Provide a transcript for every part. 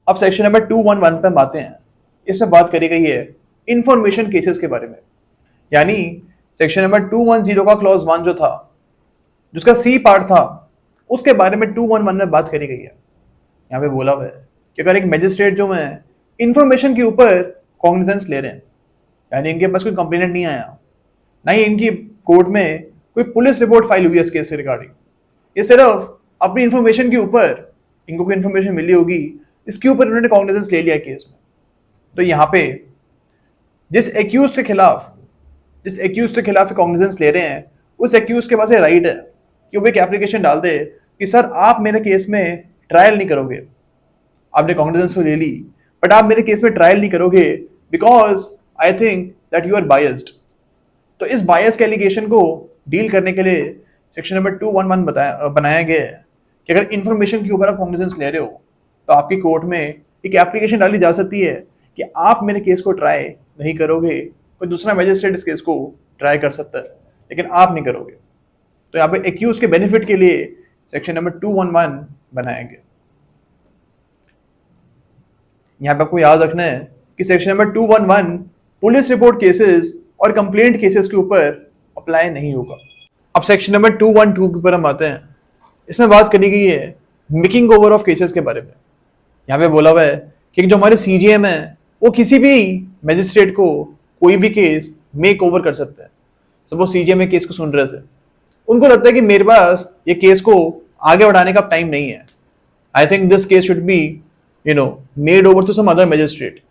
अब section number 211 पे हम आते हैं। इसमें बात करी गई है इंफॉर्मेशन केसेस के बारे में, यानी सेक्शन नंबर 210 का क्लॉज 1 जो था, जिसका सी पार्ट था, उसके बारे में 211 में बात करी गई है। यहाँ पे बोला हुआ है कि अगर एक मजिस्ट्रेट जो है इंफॉर्मेशन के ऊपर कॉग्निजेंस ले रहे हैं, यानी इनके पास कोई कंप्लेनेंट नहीं आया, ना ही इनकी कोर्ट में कोई पुलिस रिपोर्ट फाइल हुई है इस केस से रिगार्डिंग, ये सिर्फ अपनी इंफॉर्मेशन के ऊपर इनको कोई इंफॉर्मेशन मिली होगी, इसके ऊपर इन्होंने कॉग्निजेंस ले लिया केस में। तो यहाँ पे जिस एक्यूज के खिलाफ कॉग्निजेंस ले रहे हैं, उस एक्यूज के पास ये राइट है कि वो एक एप्लीकेशन डाल दे कि सर आप मेरे केस में ट्रायल नहीं करोगे, आपने कॉग्निजेंस तो ले ली बट आप मेरे केस में ट्रायल नहीं करोगे because I think that you are biased. तो इस बायस के एलिगेशन को डील करने के लिए सेक्शन नंबर 211 बनाया गया है कि अगर इंफॉर्मेशन के ऊपर आप कॉग्निजेंस ले रहे हो तो आपकी कोर्ट में एक एप्लीकेशन डाली जा सकती है कि आप मेरे केस को ट्राई नहीं करोगे, कोई दूसरा मैजिस्ट्रेट इस केस को ट्राई कर सकता है लेकिन आप नहीं करोगे। तो यहाँ पे एक्यूज के बेनिफिट के लिए सेक्शन नंबर 211 बनाया गया। यहाँ पे आपको याद रखना है कि section number 211 police report cases और कंप्लेंट केसेस के ऊपर अप्लाई नहीं होगा। अब सेक्शन नंबर 212 के ऊपर हम आते हैं। इसमें बात करी गई है मेकिंग ओवर ऑफ केसेस के बारे में। यहाँ पे बोला हुआ है कि जो हमारे सीजीएम है वो किसी भी मैजिस्ट्रेट को कोई भी केस मेक ओवर कर सकता है। सपोज सीजीएम एक केस को सुन रहे थे, उनको लगता है कि मेरे पास ये केस को आगे बढ़ाने का टाइम नहीं है, I think this case should be made over to some other magistrate.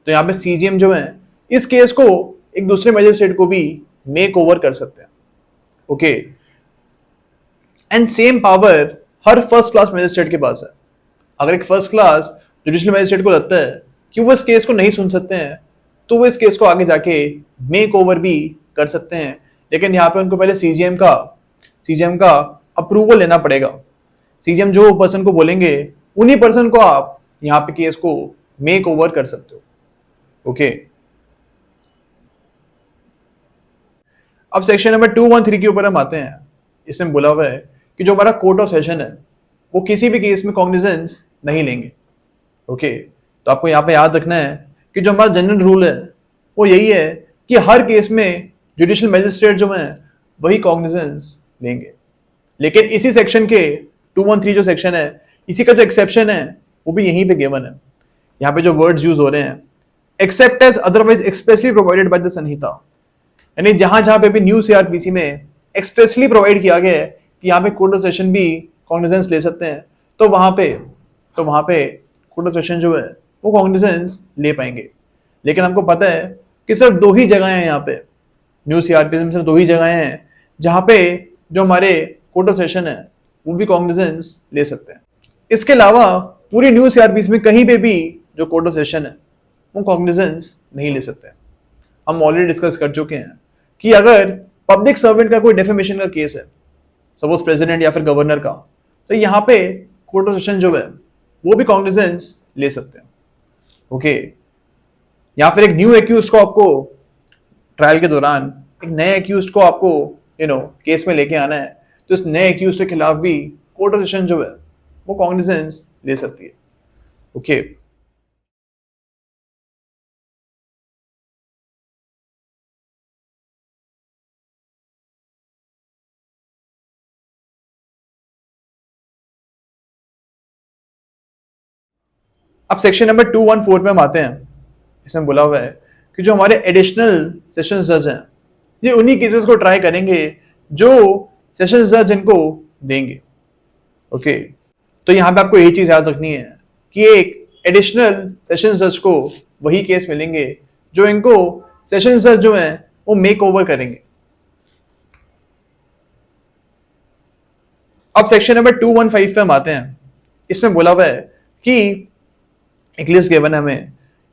तो यहाँ पे सीजीएम जो है इस केस को एक दूसरे मैजिस्ट्रेट को भी मेक ओवर कर सकते हैं। Okay, and same power her first class magistrate के पास है। अगर एक फर्स्ट क्लास जुडिशियल मैजिस्ट्रेट को लगता है कि वो इस केस को नहीं सुन सकते हैं तो वो इस केस को आगे जाके मेक ओवर भी कर सकते हैं, लेकिन यहाँ पे उनको पहले सीजीएम का अप्रूवल लेना पड़ेगा। सीजीएम जो पर्सन को बोलेंगे उन्हीं पर्सन को आप यहाँ पे केस को मेक ओवर कर सकते हो। ओके, अब सेक्शन नंबर 213 के ऊपर हम आते हैं। इसमें बोला हुआ है कि जो हमारा कोर्ट ऑफ सेशन है वो किसी भी केस में कॉग्निजेंस नहीं लेंगे। ओके, तो आपको यहाँ पे याद रखना है कि जो हमारा जनरल रूल है वो यही है कि हर केस में जुडिशियल मैजिस्ट्रेट जो है वही कॉग्निजेंस लेंगे, लेकिन इसी सेक्शन के 213 जो सेक्शन है, इसी का जो एक्सेप्शन है वो भी यहीं पे गिवन है। यहाँ पे जो वर्ड्स यूज हो रहे हैं, except as otherwise expressly provided by the Sanhita, यानी जहां जहां पे भी न्यू सीआरपीसी में एक्सप्रेसली प्रोवाइड किया गया है कि यहाँ पे कोर्ट ऑफ सेशन भी कॉग्निजेंस ले सकते हैं, तो वहां पे कोर्ट ऑफ सेशन जो है वो कॉग्निजेंस ले पाएंगे। लेकिन हमको पता है कि सिर्फ दो ही जगह हैं, यहाँ पे न्यू सीआरपीसी में सिर्फ दो ही जगह हैं जहां पे जो हमारे कोर्ट ऑफ सेशन है वो भी कॉग्निजेंस ले सकते हैं। इसके अलावा पूरी न्यू सीआरपीसी में कहीं पे भी जो कोर्ट ऑफ सेशन है वो कॉग्निजेंस नहीं ले सकते। हम ऑलरेडी डिस्कस कर चुके हैं कि अगर पब्लिक सर्वेंट का कोई डेफेमेशन का केस है, सपोज प्रेसिडेंट या फिर गवर्नर का, तो यहाँ पे कोर्ट ऑफ सेशन जो है वो भी कॉग्निजेंस ले सकते हैं। ओके, या फिर एक न्यू एक्यूज को आपको ट्रायल के दौरान एक नए एक्यूज को आपको केस में लेके आना है, तो इस नए एक्यूज के खिलाफ भी कोर्ट ऑफ सेशन जो है वो कॉग्निजेंस ले सकती है। ओके, अब सेक्शन नंबर 214 पे हम आते हैं। इसमें बोला हुआ है कि जो हमारे एडिशनल सेशन जज हैं ये उन्हीं केसेस को ट्राई करेंगे जो सेशन जज इनको देंगे। ओके, तो यहाँ पे आपको यही चीज याद रखनी है कि एक एडिशनल सेशन जज को वही केस मिलेंगे जो इनको सेशन जज जो है वो मेक ओवर करेंगे। अब सेक्शन नंबर 215 पे हम आते हैं। इसमें बोला हुआ है कि एक लिस्ट गिवन है हमें,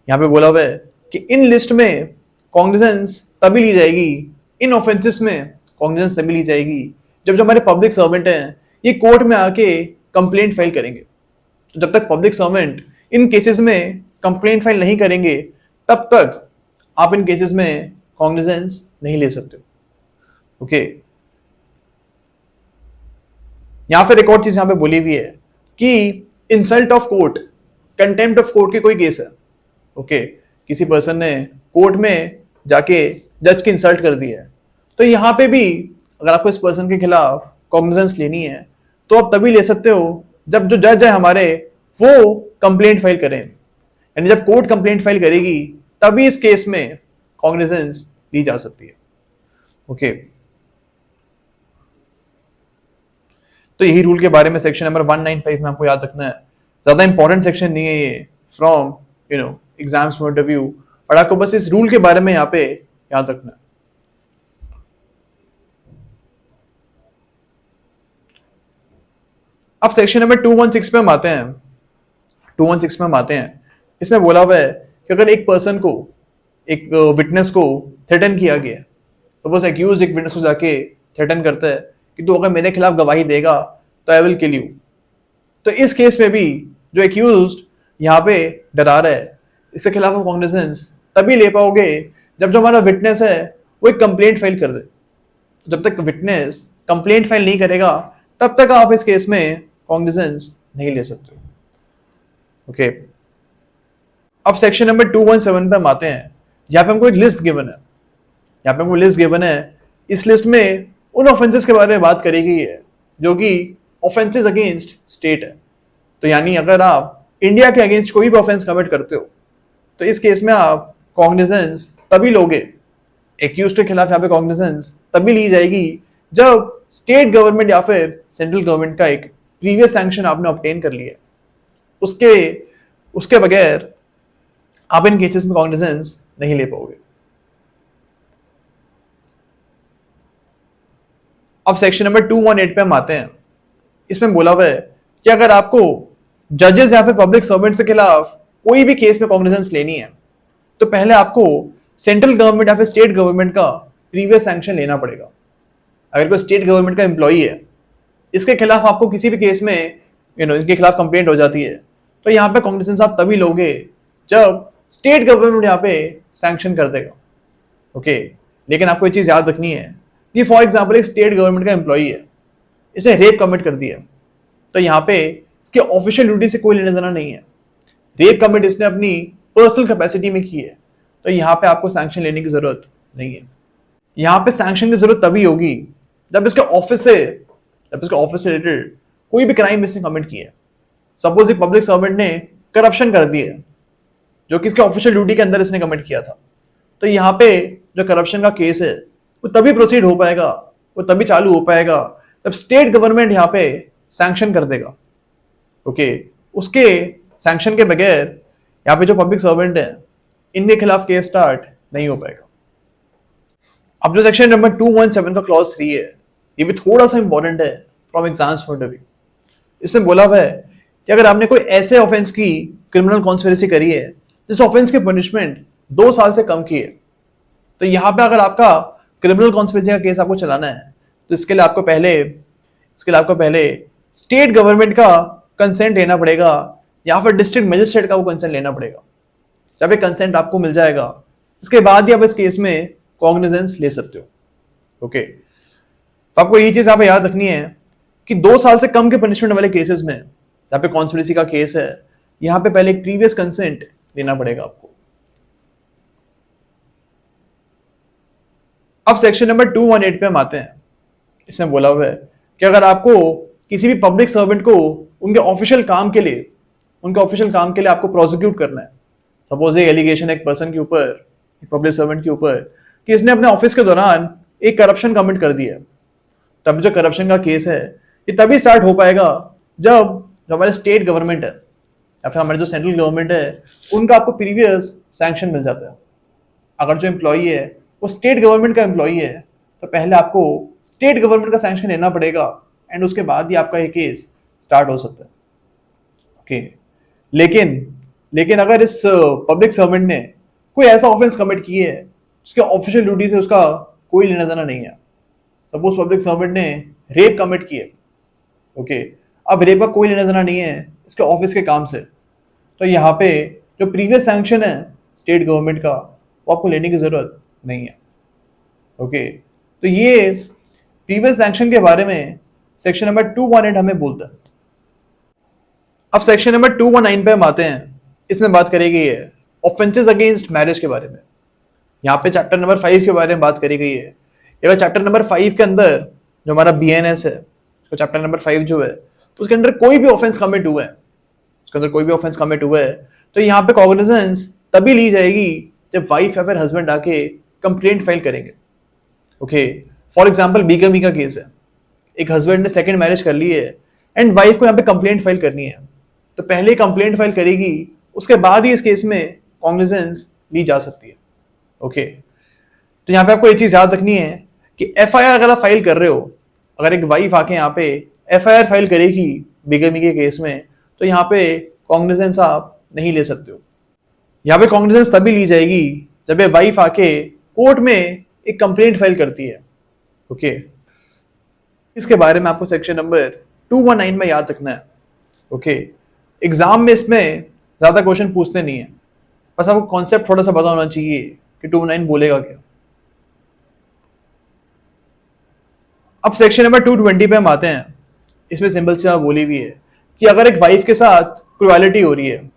यहाँ पे बोला हुआ है कि इन लिस्ट में कॉग्निजेंस तभी ली जाएगी, इन ऑफेंसेस में कॉग्निजेंस तभी ली जाएगी जब जो हमारे पब्लिक सर्वेंट हैं ये कोर्ट में आके कंप्लेंट फाइल करेंगे। तो जब तक पब्लिक सर्वेंट इन केसेस में कंप्लेंट फाइल नहीं करेंगे तब तक आप इन केसेस में कॉग्निजेंस नहीं ले सकते। ओके, या फिर एक और चीज यहाँ पे बोली हुई है कि insult of court contempt of court की कोई केस है, ओके, किसी पर्सन ने कोर्ट में जाके जज की इंसल्ट कर दी है, तो यहाँ पे भी अगर आपको इस पर्सन के खिलाफ कॉग्निजेंस लेनी है तो आप तभी ले सकते हो जब जो जज है हमारे वो कंप्लेंट फाइल करें, यानी जब कोर्ट कंप्लेंट फाइल करेगी तभी इस केस में कॉग्निजेंस ली जा सकती है। ओके, तो यही रूल के बारे में सेक्शन नंबर 195 में आपको याद रखना है। ज्यादा इंपॉर्टेंट सेक्शन नहीं है ये from exams point of view, और आपको बस इस रूल के बारे में यहाँ पे याद रखना है। अब सेक्शन नंबर 216 पे हम आते हैं। 216 में हम आते हैं, इसमें बोला हुआ है कि अगर एक पर्सन को, एक विटनेस को थ्रेटन किया गया, तो बस एक्यूज एक विटनेस को जाके थ्रेटन करता है कि तू अगर मेरे खिलाफ गवाही देगा तो आई विल किल यू। तो इस केस में भी जो एक्यूज यहाँ पे डरा रहा है, इसके खिलाफ आप कॉग्निजेंस तभी ले पाओगे जब जो हमारा विटनेस है वो एक कंप्लेंट फाइल कर दे। जब तक विटनेस कंप्लेंट फाइल नहीं करेगा तब तक आप इस केस में कॉग्निजेंस नहीं ले सकते। ओके, अब सेक्शन नंबर 217 पे हम आते हैं। यहाँ पे हमको एक लिस्ट गिवन है, यहाँ पे हमको लिस्ट गिवन है। इस लिस्ट में उन ऑफेंसेस के बारे में बात करी गई है जो कि ऑफेंसेस अगेंस्ट स्टेट है। तो यानी अगर आप इंडिया के अगेंस्ट कोई भी ऑफेंस कमिट करते हो तो इस केस में आप कॉग्निजेंस तभी लोगे, एक्यूज के खिलाफ यहाँ पे कॉग्निजेंस तभी ली जाएगी जब स्टेट गवर्नमेंट या फिर सेंट्रल गवर्नमेंट का एक प्रीवियस सैंक्शन आपने ऑब्टेन कर लिया है। उसके बगैर आप इन केसेस में कॉग्निजेंस नहीं ले पाओगे। अब सेक्शन नंबर 218 पे हम आते हैं। इसमें बोला हुआ है कि अगर आपको जजेस या फिर पब्लिक सर्वेंट के खिलाफ कोई भी केस में कॉग्निजेंस लेनी है तो पहले आपको सेंट्रल गवर्नमेंट या फिर स्टेट गवर्नमेंट का प्रीवियस सैंक्शन लेना पड़ेगा। अगर कोई स्टेट गवर्नमेंट का एम्प्लॉई है, इसके खिलाफ आपको किसी भी केस में इनके खिलाफ कंप्लेंट हो जाती है, तो यहाँ पे कॉग्निजेंस आप तभी लोगे जब स्टेट गवर्नमेंट यहाँ पे सैंक्शन कर देगा। ओके, लेकिन आपको ये चीज याद रखनी है कि फॉर एग्जाम्पल एक स्टेट गवर्नमेंट का एम्प्लॉई है, इसे रेप कमिट कर दिया, तो यहाँ पे इसके ऑफिशियल ड्यूटी से कोई लेना देना नहीं है। रेप कमिट इसने अपनी पर्सनल कैपेसिटी में की है, तो यहाँ पे आपको सैंक्शन लेने की जरूरत नहीं है। यहाँ पे सैंक्शन की जरूरत तभी होगी जब इसके ऑफिस से रिलेटेड कोई भी क्राइम इसने कमिट किया है। सपोज एक पब्लिक सर्वेंट ने करप्शन कर दी है जो कि इसके ऑफिशियल ड्यूटी के अंदर इसने कमिट किया था, तो यहाँ पे जो करप्शन का केस है वो तभी प्रोसीड हो पाएगा, वो तभी चालू हो पाएगा जब स्टेट गवर्नमेंट यहाँ पे सैंक्शन कर देगा। ओके, उसके सैंक्शन के बगैर यहाँ पे जो पब्लिक सर्वेंट है इनके खिलाफ केस स्टार्ट नहीं हो पाएगा। अब जो सेक्शन नंबर 217 का क्लॉज 3 है, ये भी थोड़ा सा इंपॉर्टेंट है from exams point of view. इसमें बोला हुआ है कि अगर आपने कोई ऐसे ऑफेंस की क्रिमिनल कॉन्स्पिरेसी करी है जिस ऑफेंस की पनिशमेंट 2 साल से कम की है, तो यहाँ पे अगर आपका क्रिमिनल कॉन्स्पिरेसी का केस आपको चलाना है तो इसके लिए आपको पहले स्टेट गवर्नमेंट का कंसेंट लेना पड़ेगा या फिर डिस्ट्रिक्ट मजिस्ट्रेट का वो कंसेंट लेना पड़ेगा। जब ये कंसेंट आपको मिल जाएगा इसके बाद ही आप इस केस में कॉग्निजेंस ले सकते हो। ओके, तो आपको ये चीज यहाँ पे याद रखनी है कि 2 साल से कम के पनिशमेंट वाले केसेस में यहाँ पे कॉन्स्पिरेसी का केस है, यहाँ पे पहले एक प्रीवियस कंसेंट लेना पड़ेगा आपको। अब सेक्शन नंबर 218 पे हम आते हैं। इसमें बोला हुआ है कि अगर आपको किसी भी पब्लिक सर्वेंट को उनके ऑफिशियल काम के लिए आपको प्रोसिक्यूट करना है। सपोज एक एलिगेशन एक पर्सन के ऊपर, एक पब्लिक सर्वेंट के ऊपर कि इसने अपने ऑफिस के दौरान एक करप्शन कमिट कर दिया, तब जो करप्शन का केस है ये तभी स्टार्ट हो पाएगा जब जो हमारे स्टेट गवर्नमेंट है या फिर हमारे जो सेंट्रल गवर्नमेंट है उनका आपको प्रीवियस सैंक्शन मिल जाता है। अगर जो एम्प्लॉई है वो स्टेट गवर्नमेंट का एम्प्लॉई है तो पहले आपको स्टेट गवर्नमेंट का सैंक्शन लेना पड़ेगा एंड उसके बाद ही आपका ये केस स्टार्ट हो सकता है। ओके, लेकिन अगर इस पब्लिक सर्वेंट ने कोई ऐसा ऑफेंस कमिट की है उसके ऑफिशियल ड्यूटी से उसका कोई लेना देना नहीं है। सपोज पब्लिक सर्वेंट ने रेप कमिट किए, ओके, अब रेप का कोई लेना देना नहीं है इसके ऑफिस के काम से, तो यहाँ पे जो प्रीवियस सैंक्शन है स्टेट गवर्नमेंट का वो आपको लेने की जरूरत नहीं है। ओके, तो ये प्रीवियस सैंक्शन के बारे में सेक्शन नंबर 218 हमें बोलता है। अब सेक्शन नंबर 219 पे हम आते हैं। इसमें बात करी गई है ऑफेंसेस अगेंस्ट मैरिज के बारे में। यहाँ पे चैप्टर नंबर 5 के बारे में बात करी गई है। अगर चैप्टर नंबर 5 के अंदर जो हमारा BNS है, तो चैप्टर नंबर 5 जो है, तो उसके अंदर कोई भी ऑफेंस कमिट हुआ है, उसके अंदर कोई भी ऑफेंस कमिट हुआ है, तो यहाँ पे कॉग्निजेंस तभी ली जाएगी जब वाइफ या फिर हस्बैंड आके कंप्लेंट फाइल करेंगे। ओके, फॉर एग्जाम्पल बिगमी का केस है, एक हस्बैंड ने सेकंड मैरिज कर ली है एंड वाइफ को यहाँ पे कंप्लेंट फाइल करनी है, तो पहले कंप्लेंट फाइल करेगी, उसके बाद ही इस केस में कॉग्निजेंस ली जा सकती है। ओके, तो यहाँ पे आपको ये चीज याद रखनी है कि FIR अगर आप फाइल कर रहे हो, अगर एक वाइफ आके यहाँ पे FIR फाइल करेगी बिगमी के केस में, तो यहाँ पे कॉग्निजेंस आप नहीं ले सकते हो। यहाँ पे कॉग्निजेंस तभी ली जाएगी जब ये वाइफ आके कोर्ट में एक कंप्लेंट फाइल करती है। ओके, इसके बारे में आपको सेक्शन नंबर 219 में याद रखना है। ओके, एग्जाम में इसमें ज्यादा क्वेश्चन पूछते नहीं है, बस आपको कॉन्सेप्ट थोड़ा सा पता होना चाहिए कि 219 बोलेगा क्या। अब सेक्शन नंबर 220 पे हम आते हैं। इसमें सिंपल से बोली हुई है कि अगर एक वाइफ के साथ क्रुएलिटी हो रही है,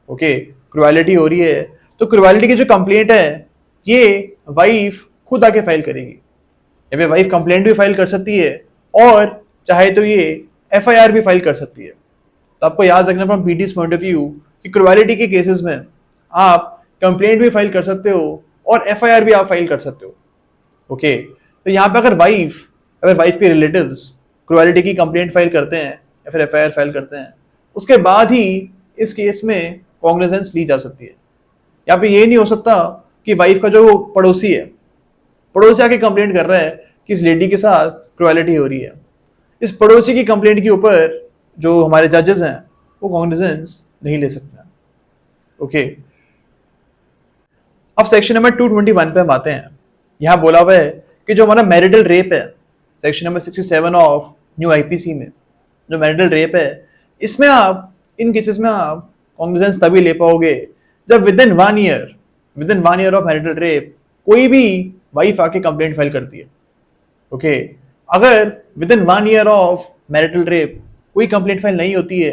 ओके, क्रुएलिटी हो रही है, तो क्रुएलिटी की जो कंप्लेंट है ये वाइफ खुद आके फाइल करेगी। या फिर वाइफ कंप्लेंट भी फाइल कर सकती है और चाहे तो ये FIR भी फाइल कर सकती है। तो आपको याद रखना from PT's point of view कि क्रुएलिटी के केसेस में आप कंप्लेंट भी फाइल कर सकते हो और FIR भी आप फाइल कर सकते हो। ओके, तो यहाँ पे अगर वाइफ के रिलेटिव्स क्रुएलिटी की कंप्लेंट फाइल करते हैं या फिर FIR फाइल करते हैं, उसके बाद ही इस केस में कॉग्निजेंस ली जा सकती है। यहाँ पे ये नहीं हो सकता कि वाइफ का जो पड़ोसी है, पड़ोसी आके कंप्लेंट कर रहा है कि इस लेडी के साथ क्रुएलिटी हो रही है, इस पड़ोसी की कंप्लेंट के ऊपर जो हमारे जजेस हैं वो कॉग्निजेंस नहीं ले सकते। ओके, अब सेक्शन नंबर 221 पे हम आते हैं। यहाँ बोला हुआ है कि जो हमारा मैरिटल रेप है, section number 67 of new IPC में जो मैरिटल रेप है, इसमें आप इन केसेस में आप कॉग्निजेंस तभी ले पाओगे जब with in 1 year of marital rape कोई भी वाइफ आके कंप्लेंट फाइल करती है। ओके, अगर with in 1 year of marital rape कोई कंप्लेंट फाइल नहीं होती है,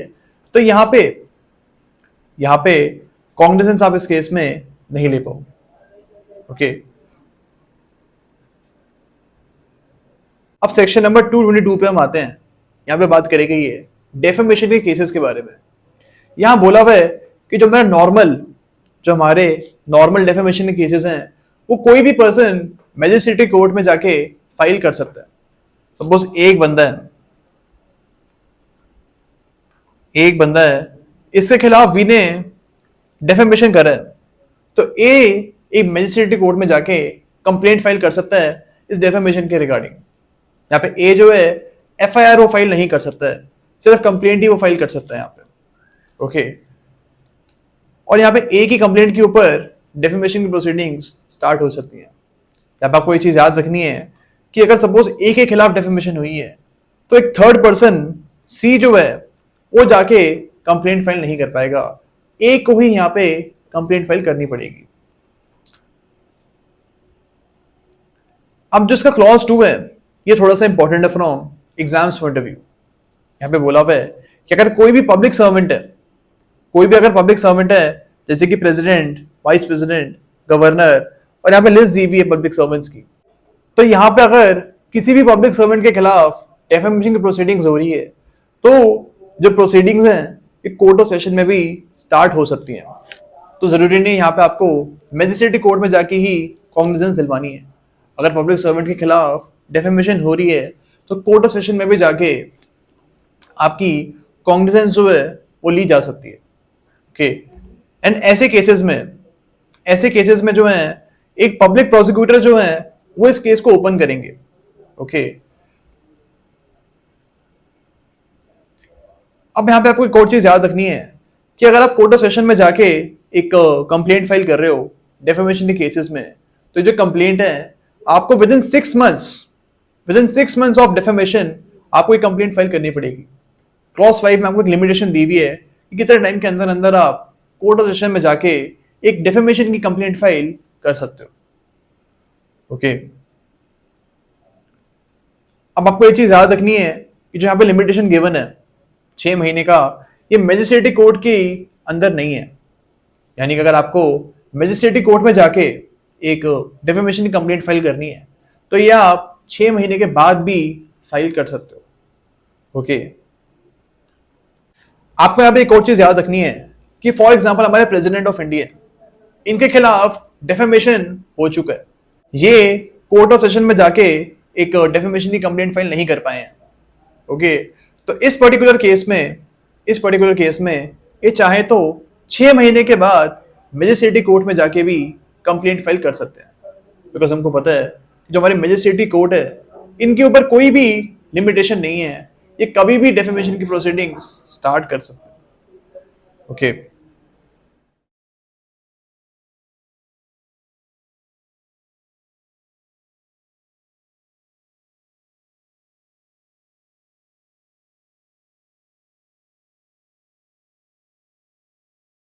तो यहाँ पे कॉग्निजेंस आप इस केस में नहीं ले पाओगे। ओके, अब सेक्शन नंबर 222 पे हम आते हैं। यहाँ पे बात करी गई है डेफेमेशन के केसेस के बारे में। यहाँ बोला हुआ है कि जो हमारे नॉर्मल डेफेमेशन के केसेस हैं, वो कोई भी पर्सन मैजिस्ट्रेटी कोर्ट में जाके फाइल कर सकता है। सपोज एक बंदा है, इसके खिलाफ वी ने डेफेमेशन करा है, तो एक मैजिस्ट्रेटी कोर्ट में जाके कंप्लेंट फाइल कर सकता है इस डेफेमेशन के रिगार्डिंग। यहाँ पे ए जो है FIR वो फाइल नहीं कर सकता है, सिर्फ कंप्लेंट ही वो फाइल कर सकता है यहाँ पे। ओके, और यहाँ पे ए की कंप्लेंट के ऊपर डेफेमेशन की प्रोसीडिंग्स स्टार्ट हो सकती हैं। यहाँ पे आपको ये चीज याद रखनी है कि अगर सपोज ए के खिलाफ डेफेमेशन हुई है, तो एक थर्ड पर्सन C जो है वो जाके कंप्लेंट फाइल नहीं कर पाएगा, ए को ही यहाँ पे कंप्लेंट फाइल करनी पड़ेगी। अब जो इसका क्लॉज 2 है, ये थोड़ा सा इंपॉर्टेंट है from exams point of view. यहाँ पे बोला हुआ है कि अगर कोई भी पब्लिक सर्वेंट है, जैसे कि प्रेसिडेंट, वाइस प्रेसिडेंट, गवर्नर, और यहाँ पे लिस्ट दी हुई है पब्लिक सर्वेंट्स की, तो यहाँ पे अगर किसी भी पब्लिक सर्वेंट के खिलाफ डेफेमेशन की प्रोसीडिंग्स हो रही है, तो जो प्रोसीडिंग्स हैं ये कोर्ट ऑफ सेशन में भी स्टार्ट हो सकती हैं। तो जरूरी नहीं यहाँ पे आपको मैजिस्ट्रेटी कोर्ट में जाके ही कॉग्निजेंस दिलवानी है। अगर पब्लिक सर्वेंट के खिलाफ डेफेमेशन हो रही है, तो कोर्ट ऑफ सेशन में भी जाके आपकी कॉग्निजेंस जो है वो ली जा सकती है। ओके, एंड ऐसे केसेस में जो है एक पब्लिक प्रोसिक्यूटर जो है वो इस केस को ओपन करेंगे। ओके, अब यहाँ पे आपको एक और चीज याद रखनी है कि अगर आप कोर्ट ऑफ सेशन में जाके एक कंप्लेंट फाइल कर रहे हो डेफेमेशन के केसेस में, तो जो कंप्लेंट है आपको with in 6 months of defamation आपको एक कंप्लेंट फाइल करनी पड़ेगी। क्लॉज 5 में आपको एक लिमिटेशन दी हुई है कि कितने टाइम के अंदर अंदर आप कोर्ट ऑफ सेशन में जाके एक डेफेमेशन की कंप्लेंट फाइल कर सकते हो। ओके, अब आपको ये चीज याद रखनी है कि जो यहाँ पे लिमिटेशन गिवन है 6 महीने का, ये मैजिस्ट्रेटी कोर्ट के अंदर नहीं है। यानी कि अगर आपको मजिस्ट्रेटिव कोर्ट में जाके एक डिफेमेशन की कंप्लेंट फाइल करनी है तो ये आप 6 महीने के बाद भी फाइल कर सकते हो। ओके, आपको यहाँ पे एक और चीज याद रखनी है कि फॉर एग्जाम्पल हमारे प्रेसिडेंट ऑफ इंडिया, इनके खिलाफ डेफेमेशन हो चुका है, ये कोर्ट ऑफ सेशन में जाके एक डेफेमेशन की कंप्लेंट फाइल नहीं कर पाए हैं। ओके, तो इस पर्टिकुलर केस में ये चाहे तो 6 महीने के बाद मजिस्ट्रेटिव कोर्ट में जाके भी कंप्लेंट फाइल कर सकते हैं, बिकॉज हमको पता है जो हमारी मजिस्ट्रेटिव कोर्ट है इनके ऊपर कोई भी लिमिटेशन नहीं है, ये कभी भी डेफेमेशन की प्रोसीडिंग्स स्टार्ट कर सकते हैं। ओके